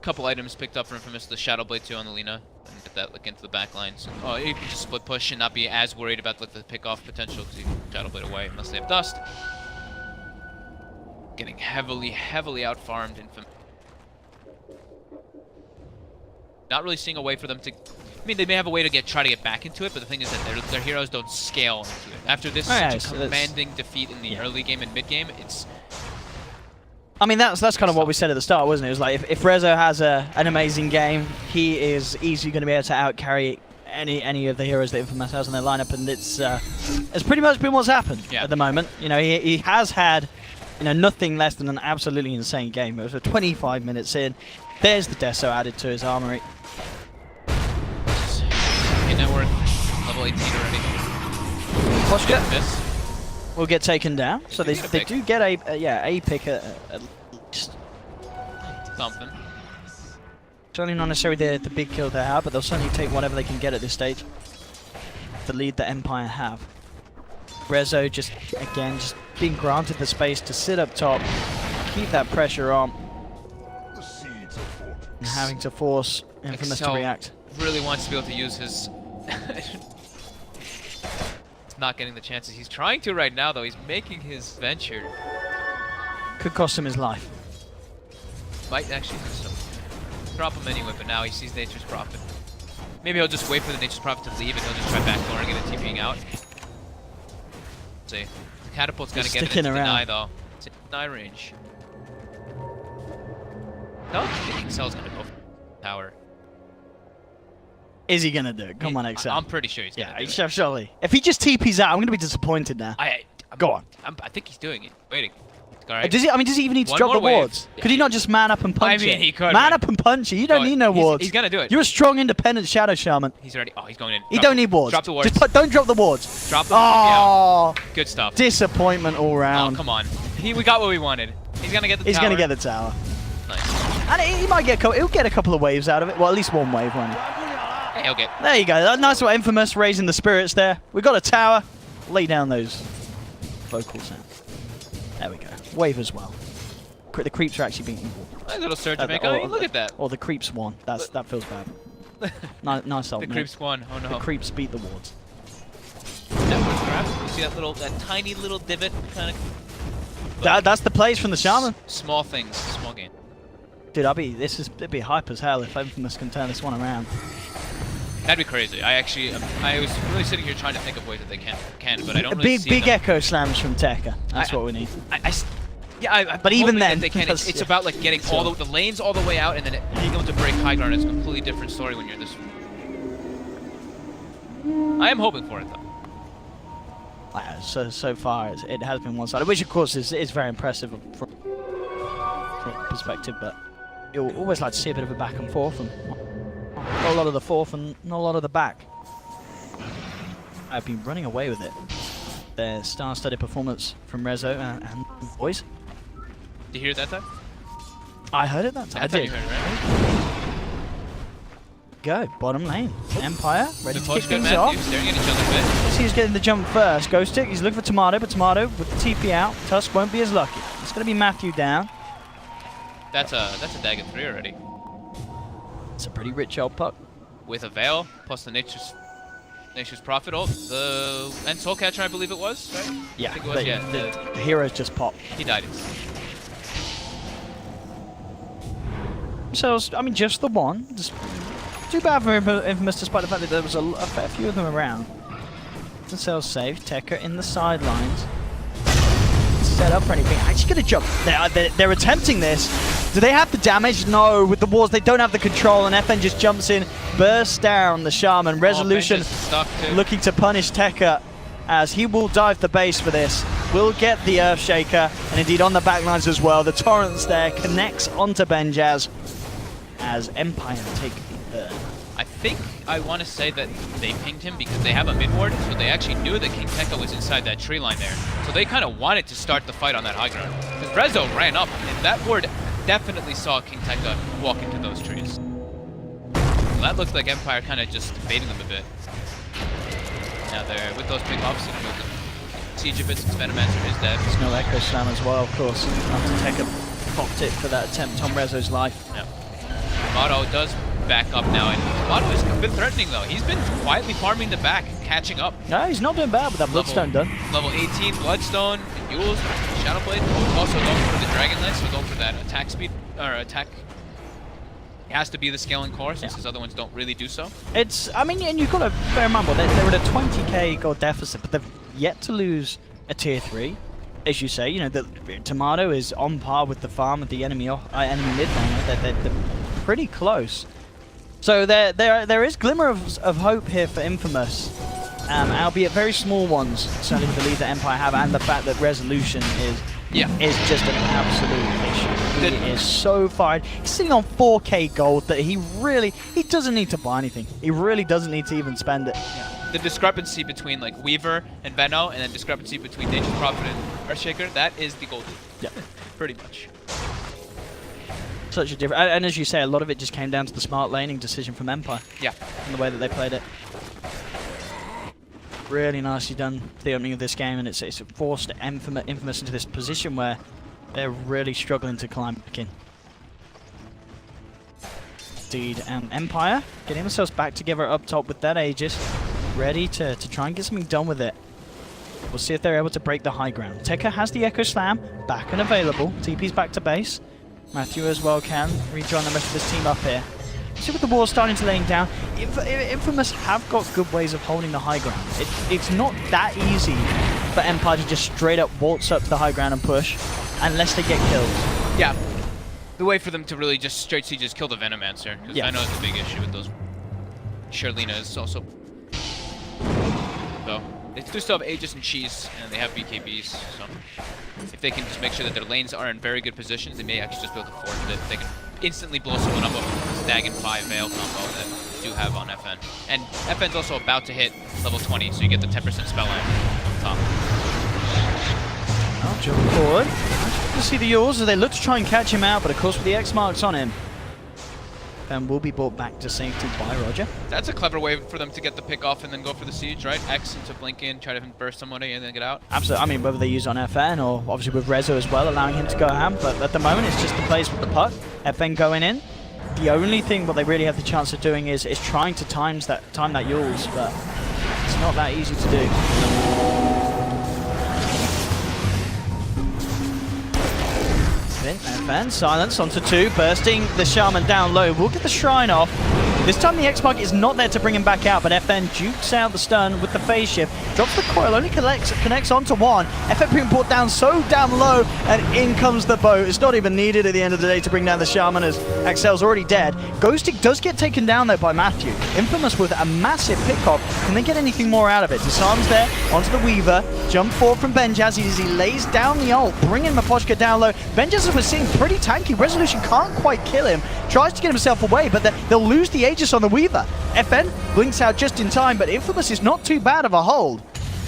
couple items picked up from Infamous, the Shadow Blade 2 on the Lina, and get that like into the back lines. Oh, you can just split push and not be as worried about like the pick-off potential because you can Shadow Blade away unless they have Dust. Getting heavily out-farmed Infamous. Not really seeing a way for them to... I mean, they may have a way to try to get back into it, but the thing is that their heroes don't scale into it. After this commanding defeat in the early game and mid-game, it's... I mean, that's kind of what we said at the start, wasn't it? It was like, if Rezo has an amazing game, he is easily going to be able to out-carry any of the heroes that Infamous has in their lineup, and it's pretty much been what's happened at the moment. You know, he has had... nothing less than an absolutely insane game. It was 25 minutes in. There's the Deso added to his armory. Network, level 18 already. Poshka will get taken down. So they do get a pick at least. Something. Certainly not necessarily the big kill they have, but they'll certainly take whatever they can get at this stage. The lead that Empire have. Rezo just being granted the space to sit up top, keep that pressure on, and having to force Infamous to react. Really wants to be able to use his... He's not getting the chances. He's trying to right now, though. He's making his venture. Could cost him his life. Might actually do so. Drop him anyway, but now he sees Nature's Prophet. Maybe he'll just wait for the Nature's Prophet to leave, and he'll just try backdooring it and TPing out. Let's see. The Catapult's gonna get it into deny, though. It's in eye range. No, I think Excel's gonna go for tower. Is he gonna do it? Come on, Excel. I'm pretty sure he's gonna do it. Yeah, surely. If he just TPs out, I'm gonna be disappointed now. Go on. I think he's doing it. Waiting. All right. Does he? I mean, does he even need to One drop the more wave. wards? Could he not just man up and punch it? I mean, he could. Man up and punch it. You don't need no wards. He's gonna do it. You're a strong, independent Shadow Shaman. He's already. Oh, he's going in. You don't need wards. Drop the wards. Don't drop the wards. Drop the Oh, yeah. Good stuff. Disappointment all Oh, round. come on. We got what we wanted. He's gonna get the tower. He's gonna get the tower. Nice. And he might get. He'll get a couple of waves out of it. Well, at least one wave, won't he? Hey, he'll get. There you go. Nice one, Infamous, raising the spirits there. We got a tower. Lay down those vocal sounds. There we go. Wave as well. The creeps are actually beating. Nice little surge to make. Oh, look at that. Or the creeps won. That feels bad. Nice ult, The mate. creeps won. Oh no. The creeps beat the wards. That was crap. You see that tiny little divot kind of. That's the plays from the Shaman. Small things, small game. Dude, it'd be hype as hell if Infamous can turn this one around. That'd be crazy. I was really sitting here trying to think of ways that they can, but I don't really see Big them. echo slams from Tekka. That's what we need. But even then, they can. It's about like getting all the lanes all the way out, and then being able to break high ground. It's a completely different story when you're this. I am hoping for it though. So far, it has been one-sided, which of course is very impressive from perspective, but you'll always like to see a bit of a back and forth, and not a lot of the forth and not a lot of the back. I've been running away with it. Their star-studded performance from Rezo and boys. Did you hear that time? I heard it that time. I did. You heard it, right? Go, bottom lane. Empire, ready to kick things off. off. Staring at each other a bit. Let's see who's getting the jump first. Ghost Stick, he's looking for Tomato, but Tomato with the TP out. Tusk won't be as lucky. It's going to be Matthew down. That's a Dagger 3 already. It's a pretty rich old puck. With a Veil, plus the Nature's Prophet ult, and Soul Catcher, I believe it was, right? Yeah, I think it was, the heroes just popped. He died. So, I mean, just the one. Just too bad for Infamous, despite the fact that there was a fair few of them around. Themselves safe. Tekka in the sidelines. Set up for anything. Actually gonna jump. They're attempting this. Do they have the damage? No. With the walls, they don't have the control, and FN just jumps in, bursts down the Shaman. Resolution looking to punish Tekka, as he will dive the base for this. Will get the Earthshaker, and indeed on the backlines as well. The Torrents there connects onto Benjaz, as Empire take the third. I think I want to say that they pinged him because they have a mid ward, so they actually knew that King Tekka was inside that tree line there. So they kind of wanted to start the fight on that high ground. Because Rezo ran up, and that ward definitely saw King Tekka walk into those trees. Well, that looked like Empire kind of just baiting them a bit. Now they're with those ping offs, Siege of Bits and Venomancer is dead. There's no Echo Slam as well, of course. After Tekka popped it for that attempt on Rezo's life. Yeah. Tomato does back up now, and Tomato is a bit threatening though. He's been quietly farming the back, catching up. No, he's not doing bad with that Bloodstone done. Level 18 Bloodstone, Yules, Shadowblade, also going for the Dragon Lance, so going for that attack speed, or attack. It has to be the scaling core since his other ones don't really do so. I mean, and you've got to bear in mind, they're at a 20k gold deficit, but they've yet to lose a tier 3. As you say, you know, the Tomato is on par with the farm of the enemy mid laner. They're pretty close. So there is glimmer of hope here for Infamous, albeit very small ones, certainly with the lead that Empire have, and the fact that Resolution is just an absolute issue. He is so far. He's sitting on 4k gold that he doesn't need to buy anything. He really doesn't need to even spend it. Yeah. The discrepancy between like Weaver and Veno, and then discrepancy between Nature's Prophet and Earthshaker, that is the gold. Yeah, pretty much. Such a different, and as you say, a lot of it just came down to the smart laning decision from Empire. Yeah, and the way that they played it. Really nicely done, the opening of this game, and it's forced Infamous into this position where they're really struggling to climb back in. Indeed, Empire getting themselves back together up top with that Aegis, ready to try and get something done with it. We'll see if they're able to break the high ground. Tekka has the Echo Slam back and available. TP's back to base. Matthew as well can rejoin the rest of his team up here. See with the wall starting to laying down. Infamous have got good ways of holding the high ground. It's not that easy for Empire to just straight up waltz up to the high ground and push. unless they get killed. Yeah. The way for them to really just straight siege is kill the Venomancer, because I know it's a big issue with those. Sure, Lina is also. So they do still have Aegis and Cheese, and they have BKBs. So if they can just make sure that their lanes are in very good positions, they may actually just be able to force it. They can instantly blow someone up with Stag and 5 Veil combo that we do have on FN. And FN's also about to hit level 20, so you get the 10% spell line on top. I'll jump forward. You see the Yaws as they look to try and catch him out, but of course with the X marks on him, Ben will be brought back to safety by Roger. That's a clever way for them to get the pick off and then go for the siege, right? X into blink in, try to burst somebody and then get out. Absolutely. I mean, whether they use on FN or obviously with Rezo as well, allowing him to go ham. But at the moment, it's just the place with the puck. FN going in. The only thing what they really have the chance of doing is trying to time that Yules, but it's not that easy to do. FN, silence onto 2, bursting the Shaman down low. We'll get the Shrine off. This time the X-Mark is not there to bring him back out, but FN jukes out the stun with the phase shift, drops the coil, only connects onto 1. FN being brought down so damn low, and in comes the boat. It's not even needed at the end of the day to bring down the Shaman as Axel's already dead. Ghostic does get taken down though by Matthew. Infamous with a massive pick-off. Can they get anything more out of it? Disarms there, onto the Weaver. Jump forward from Benjaz as he lays down the ult, bringing Mapochka down low. Benjaz, as we're seeing, pretty tanky. Resolution can't quite kill him. Tries to get himself away, but they'll lose the Aegis on the Weaver. FN blinks out just in time, but Infamous is not too bad of a hold.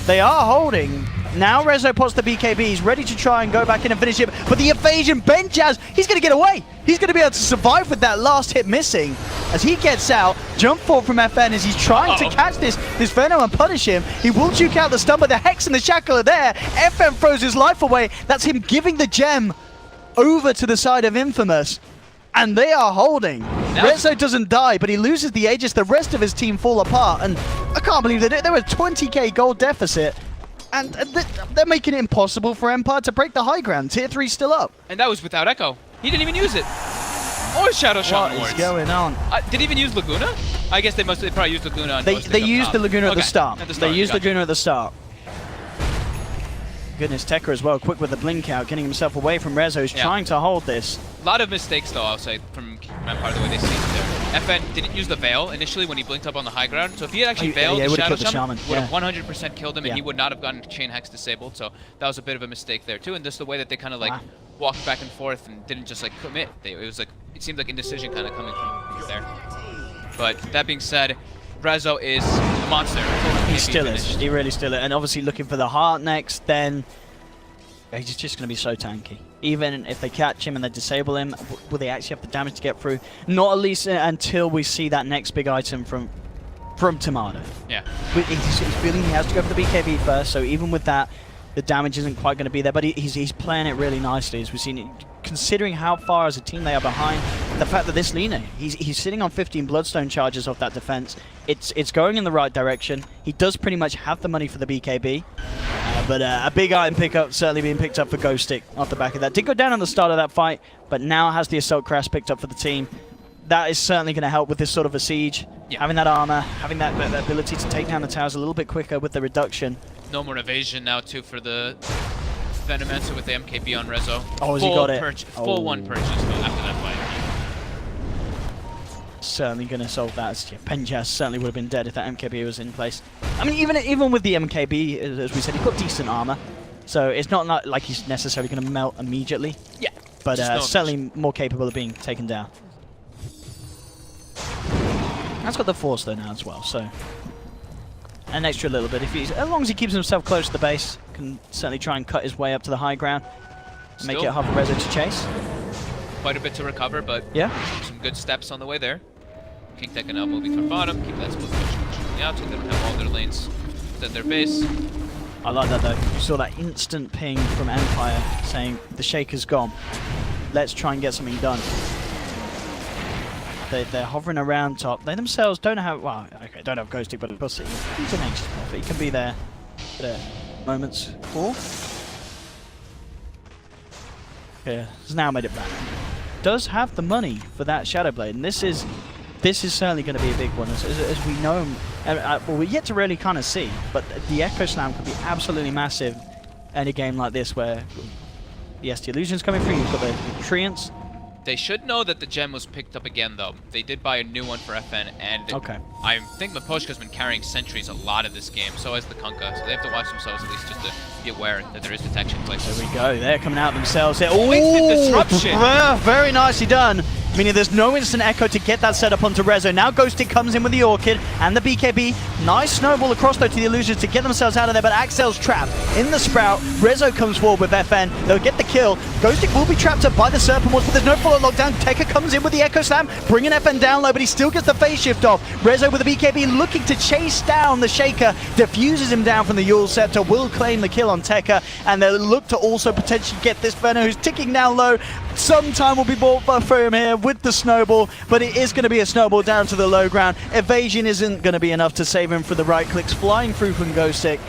They are holding. Now Rezo pots the BKB. He's ready to try and go back in and finish it, but the evasion, Benjaz, he's going to get away. He's going to be able to survive with that last hit missing. As he gets out, jump forward from FN as he's trying to catch this Venom and punish him. He will juke out the stun, but the Hex and the Shackle are there. FN throws his life away. That's him giving the gem over to the side of Infamous. And they are holding. Rezo doesn't die, but he loses the Aegis. The rest of his team fall apart. And I can't believe they did. There was a 20k gold deficit. And they're making it impossible for Empire to break the high ground. Tier 3 still up. And that was without Echo. He didn't even use it. Or Shadow Shot Wards. What is going on? Did he even use Laguna? I guess they probably used Laguna. On they used the Laguna at the start. They used gotcha. Laguna at the start. Goodness, Tekka as well, quick with the blink out, getting himself away from Rezo. He's trying to hold this. A lot of mistakes, though, I'll say, from Empire, the way they see it there. FN didn't use the Veil initially when he blinked up on the high ground, so if he had actually Veiled the Shadow Shaman, would have 100% killed him, and he would not have gotten Chain Hex disabled, so that was a bit of a mistake there, too. And just the way that they kind of, like, walked back and forth and didn't just, like, commit. It was, like, it seemed like indecision kind of coming from there. But that being said, Rezo is a monster. He still is. He really still is. And obviously looking for the heart next, then he's just going to be so tanky. Even if they catch him and they disable him, will they actually have the damage to get through? Not at least until we see that next big item from Tomato. Yeah. He's feeling he has to go for the BKB first, so even with that, the damage isn't quite going to be there, but he's playing it really nicely, as we've seen it. Considering how far as a team they are behind, the fact that this Lina, he's sitting on 15 Bloodstone charges off that defense. It's going in the right direction. He does pretty much have the money for the BKB, but a big item pickup certainly being picked up for Ghostic off the back of that. Did go down on the start of that fight, but now has the Assault Crash picked up for the team. That is certainly going to help with this sort of a siege. Yeah. Having that armor, having that ability to take down the towers a little bit quicker with the reduction. No more evasion now, too, for the Venomancer with the MKB on Rezo. Oh, has he got it? Full one purchase after that fight. Certainly going to solve that. Yeah, Benjaz certainly would have been dead if that MKB was in place. I mean, even with the MKB, as we said, he's got decent armor. So it's not like he's necessarily going to melt immediately. Yeah. But certainly more capable of being taken down. That's got the Force though now as well, so an extra little bit. As long as he keeps himself close to the base, can certainly try and cut his way up to the high ground. Make it hard for Rezo to chase. Quite a bit to recover, but some good steps on the way there. King Tech now moving from bottom. Keep that smooth pushing out so they don't have all their lanes at their base. I like that though. You saw that instant ping from Empire saying the Shaker's gone. Let's try and get something done. They're hovering around top. They themselves don't have, well, okay, don't have Ghostic, but of course he's an Aegis Prophet. He can be there at moments for. Okay, has now made it back. Does have the money for that Shadow Blade, and this is certainly going to be a big one, as we know. Well, we're yet to really kind of see, but the Echo Slam could be absolutely massive in a game like this, where the ST Illusions coming through. You've got the Treants. They should know that the gem was picked up again, though. They did buy a new one for FN, and Okay. I think Miposhka's been carrying sentries a lot of this game, so has the Kunkka, so they have to watch themselves at least just to be aware that there is detection places. There we go. They're coming out themselves here. Wasted disruption. Very nicely done. Meaning there's no instant echo to get that set up onto Rezo. Now Ghostic comes in with the Orchid and the BKB. Nice snowball across though to the Illusions to get themselves out of there, but Axel's trapped in the Sprout. Rezo comes forward with FN. They'll get the kill. Ghostic will be trapped up by the Serpent Wars, but there's no follow lockdown. Tekka comes in with the Echo Slam, bringing FN down low, but he still gets the phase shift off. Rezo with the BKB looking to chase down the Shaker, diffuses him down from the Yule Scepter, will claim the kill on Tekka, and they'll look to also potentially get this Venom who's ticking down low. Some time will be bought for him here with the snowball, but it is going to be a snowball down to the low ground. Evasion isn't going to be enough to save him for the right clicks flying through from Ghostic,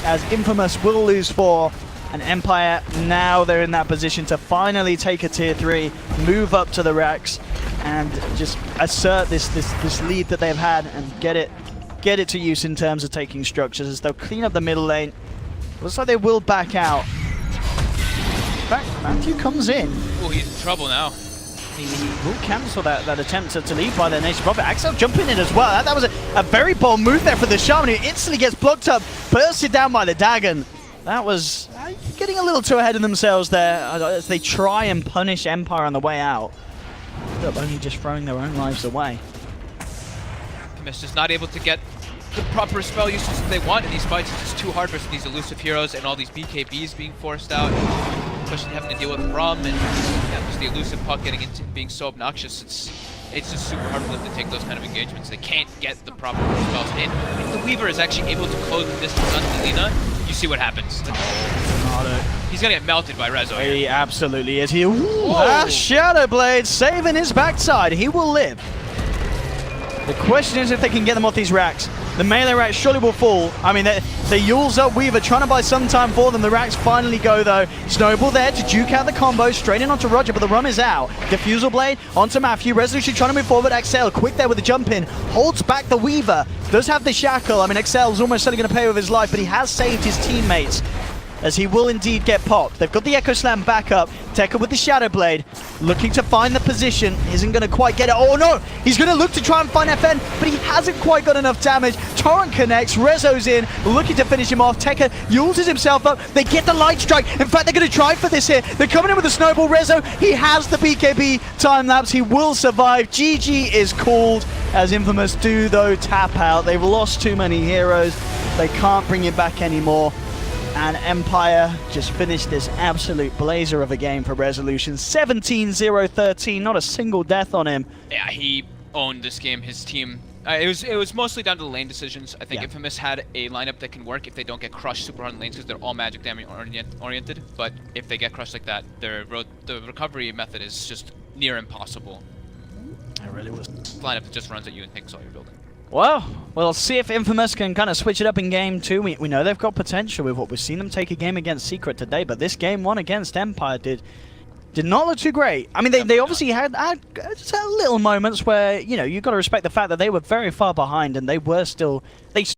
as Infamous will lose 4. And Empire, now they're in that position to finally take a tier 3, move up to the racks, and just assert this lead that they've had and get it to use in terms of taking structures, as they'll clean up the middle lane. Looks like they will back out. In fact, Matthew comes in. Oh, he's in trouble now. He will cancel that attempt to leave by the Nation Prophet. Axel jumping in as well. That was a very bold move there for the Shaman, who instantly gets blocked up, bursted down by the Dagon. That was getting a little too ahead of themselves there as they try and punish Empire on the way out. End up only just throwing their own lives away. Infamous just not able to get the proper spell usage that they want in these fights. It's just too hard versus these elusive heroes and all these BKBs being forced out. Especially having to deal with Rum and just the elusive puck being so obnoxious. It's just super hard for them to take those kind of engagements. They can't get the proper spells in. If the Weaver is actually able to close the distance on Lina, you see what happens. He's gonna get melted by Rezo. He absolutely is. That Shadow Blade saving his backside. He will live. The question is if they can get them off these racks. The melee racks surely will fall. I mean, the Yule's up Weaver, trying to buy some time for them. The racks finally go, though. Snowball there to duke out the combo, straight in onto Roger, but the Rum is out. Diffusal Blade onto Matthew. Resolution trying to move forward. Axel, quick there with the jump in, holds back the Weaver. Does have the shackle. I mean, Axel's almost certainly going to pay with his life, but he has saved his teammates, as he will indeed get popped. They've got the Echo Slam back up. Tekka with the Shadow Blade, looking to find the position. Isn't going to quite get it. Oh no! He's going to look to try and find FN, but he hasn't quite got enough damage. Torrent connects. Rezo's in, looking to finish him off. Tekka uses himself up. They get the Light Strike. In fact, they're going to try for this here. They're coming in with the Snowball. Rezo, he has the BKB time lapse. He will survive. GG is called, as Infamous do, though, tap out. They've lost too many heroes. They can't bring it back anymore. And Empire just finished this absolute blazer of a game for Resolution. 17-0-13, not a single death on him. Yeah, he owned this game. His team, it was mostly down to the lane decisions. I think Infamous had a lineup that can work if they don't get crushed super hard in lanes, because they're all magic damage oriented. But if they get crushed like that, the recovery method is just near impossible. It really was. Lineup that just runs at you and takes all your building. Well, we'll see if Infamous can kind of switch it up in game 2. We know they've got potential with what we've seen them take a game against Secret today, but this game 1 against Empire did not look too great. I mean, they obviously had just little moments where, you know, you've got to respect the fact that they were very far behind and they